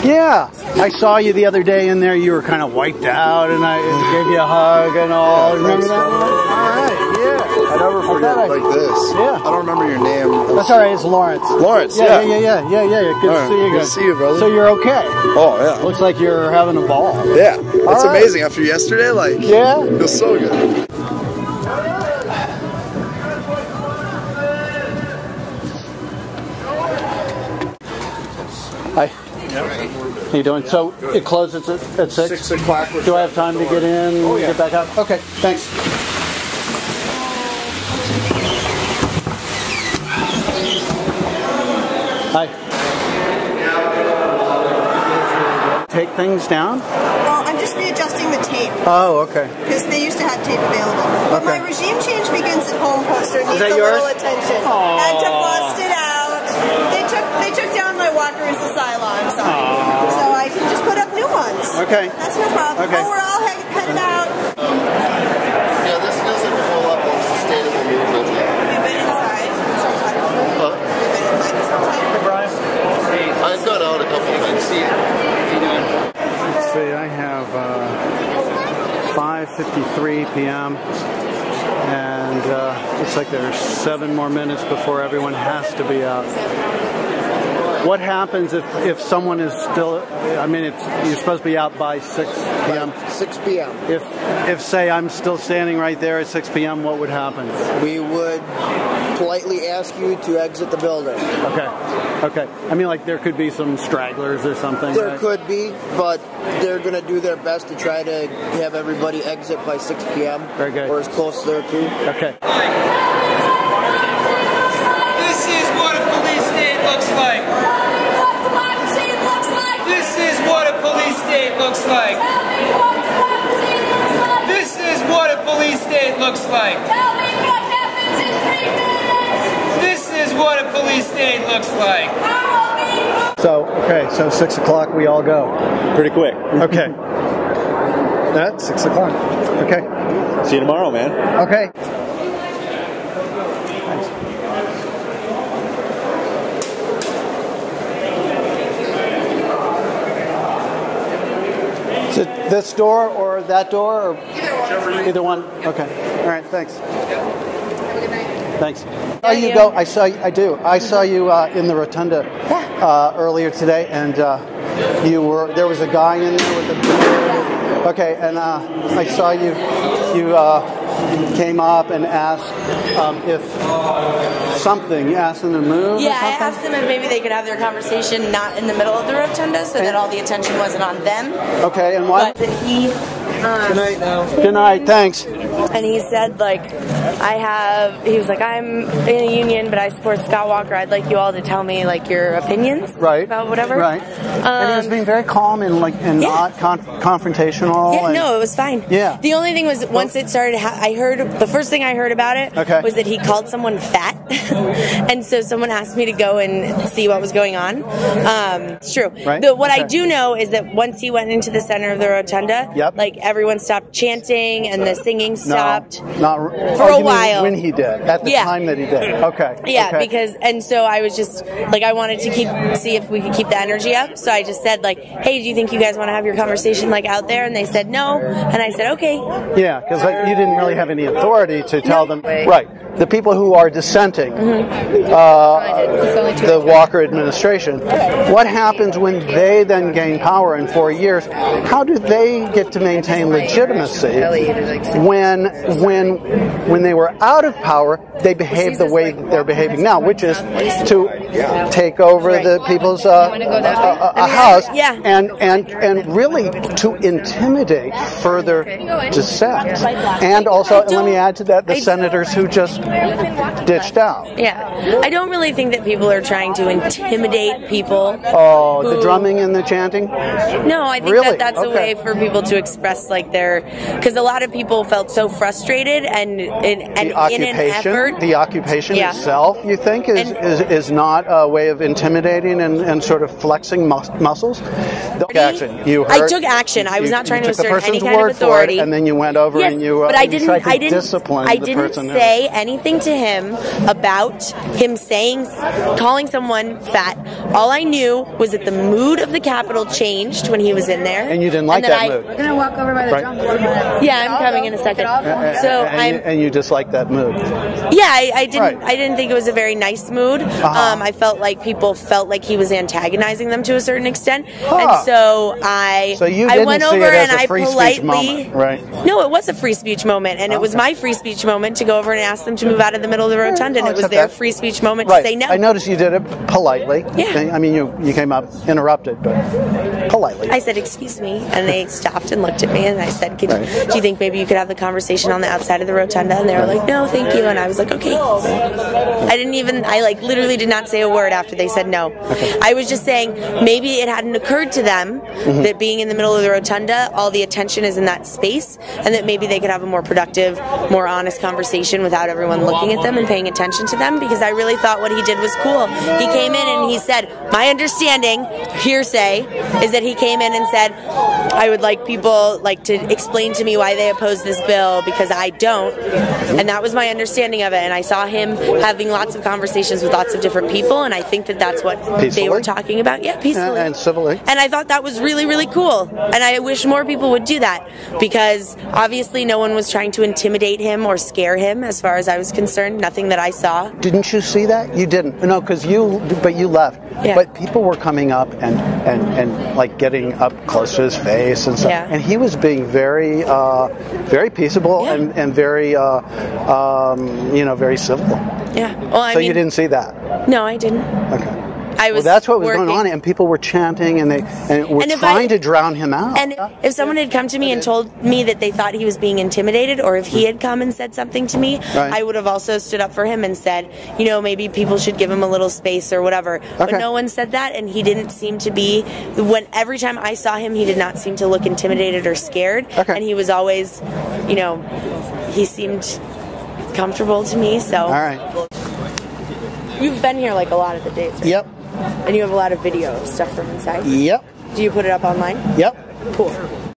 Yeah, I saw you the other day in there. You were kind of wiped out, and I gave you a hug and all. Remember that? All right, yeah. I never forget like this. Yeah. I don't remember your name. That's all right. It's Lawrence. Lawrence. Yeah. Good to see you. Good to see you, brother. So you're okay? Oh yeah. Looks like you're having a ball. Yeah. That's amazing. After yesterday, like yeah, it feels so good. Hi. How you doing? So it closes at 6? 6 o'clock. Do I have time to get in and get back out? Okay, thanks. Hi. Take things down? Well, I'm just readjusting the tape. Oh, okay. Because they used to have tape available. But my regime change begins at home poster needs a little attention. Aww. Had to bust it out. They took down my Walker's Asylum, sorry. So I can just put up new ones. Okay. That's no problem. Okay. Oh, we're all headed out. Yeah, this doesn't pull up on sustainable movement. You've been inside sometime. Huh? You've been inside sometime. Hey, Brian. I've gone out a couple of times. Let's see, I have 5:53 p.m. and looks like there's 7 more minutes before everyone has to be out. What happens if someone is still, I mean, you're supposed to be out by 6 p.m.? 6 p.m. If say I'm still standing right there at 6 p.m., what would happen? We would politely ask you to exit the building. Okay. I mean, like there could be some stragglers or something. There right? could be, but they're going to do their best to try to have everybody exit by 6 p.m. Very good. Or as close thereto. Okay. This is what a police state looks like. This is what a police state looks like. This is what a police state looks like. Tell me what happens in 3 minutes. This is what a police state looks like. So 6 o'clock we all go. Pretty quick. Okay. That's 6 o'clock. Okay. See you tomorrow, man. Okay. Is it this door or that door? Or either one. Okay. All right. Thanks. Thanks. Oh, you go. I saw you in the rotunda earlier today, and there was a guy in there with a beard. Okay, and I saw you came up and asked if you asked them to move. Yeah, I asked them if maybe they could have their conversation not in the middle of the rotunda, so that all the attention wasn't on them. Okay, and what? But that he. Good night now. Good night. Thanks. And he said, like, he was like, I'm in a union, but I support Scott Walker. I'd like you all to tell me, like, your opinions about whatever. Right. And he was being very calm and not confrontational. Yeah, no, it was fine. Yeah. The only thing was, once it started, the first thing I heard about it was that he called someone fat. And so someone asked me to go and see what was going on. It's true. Right. What I do know is that once he went into the center of the rotunda, like, everyone stopped chanting and the singing stopped for a while. When he did, at the time that he did. Okay. Yeah, because, and so I was just, like, I wanted to see if we could keep the energy up. So I just said, like, hey, do you think you guys want to have your conversation, like, out there? And they said no. And I said, okay. Yeah, because you didn't really have any authority to tell them. Right. The people who are dissenters chanting the Walker administration. What happens when they then gain power in 4 years? How do they get to maintain legitimacy when they were out of power, they behaved the way they're behaving now, which is to take over the people's house and really to intimidate further dissent. And also, let me add to that, the senators who just ditched out. Yeah. I don't really think that people are trying to intimidate people. Oh, the drumming and the chanting? No, I think that's a way for people to express like their, because a lot of people felt so frustrated and in an effort. The occupation itself, you think, is not a way of intimidating and sort of flexing muscles? I took action. I was not trying to assert any kind of authority. And then you went over and you tried to discipline the person. I didn't say anything to him about him calling someone fat. All I knew was that the mood of the Capitol changed when he was in there. And you didn't like that mood. We're going to walk over by the drum. Yeah, I'm coming in a second. And you disliked that mood. Yeah, I didn't think it was a very nice mood. I felt like people felt like he was antagonizing them to a certain extent. And so I went over and I politely, no, it was a free speech moment, and it was my free speech moment to go over and ask them to move out of the middle of the rotunda, and it was their free speech moment to say no. I noticed you did it politely. Yeah. I mean, you came up interrupted, but politely. I said, "Excuse me," and they stopped and looked at me, and I said, "Do you think maybe you could have the conversation on the outside of the rotunda?" And they were like, "No, thank you," and I was like, "Okay." I literally did not say a word after they said no. Okay. I was just saying maybe it hadn't occurred to them that being in the middle of the rotunda, all the attention is in that space, and that maybe they could have a more productive, more honest conversation without everyone looking at them and paying attention to them, because I really thought what he did was cool. He came in and he said, my understanding, hearsay, is that he came in and said, I would like people to explain to me why they oppose this bill, because I don't. And that was my understanding of it. And I saw him having lots of conversations with lots of different people, and I think that that's what they were talking about. Yeah, peacefully. And civilly. And I thought that was really, really cool. And I wish more people would do that, because obviously no one was trying to intimidate him or scare him, as far as I was concerned. Nothing that I saw. Didn't you see that? You didn't. No, because you left. Yeah. But people were coming up and like getting up close to his face and stuff. Yeah. And he was being very, very peaceable and very, very civil. Yeah. Well, so you didn't see that? No, I didn't. Okay. That's what was going on, and people were chanting and were trying to drown him out. And if someone had come to me and told me that they thought he was being intimidated, or if he had come and said something to me, I would have also stood up for him and said, maybe people should give him a little space or whatever. Okay. But no one said that, and he didn't seem to be. Every time I saw him, he did not seem to look intimidated or scared. Okay. And he was always, he seemed comfortable to me. So. All right. You've been here like a lot of the days, right? Yep. And you have a lot of video stuff from inside? Yep. Do you put it up online? Yep. Cool.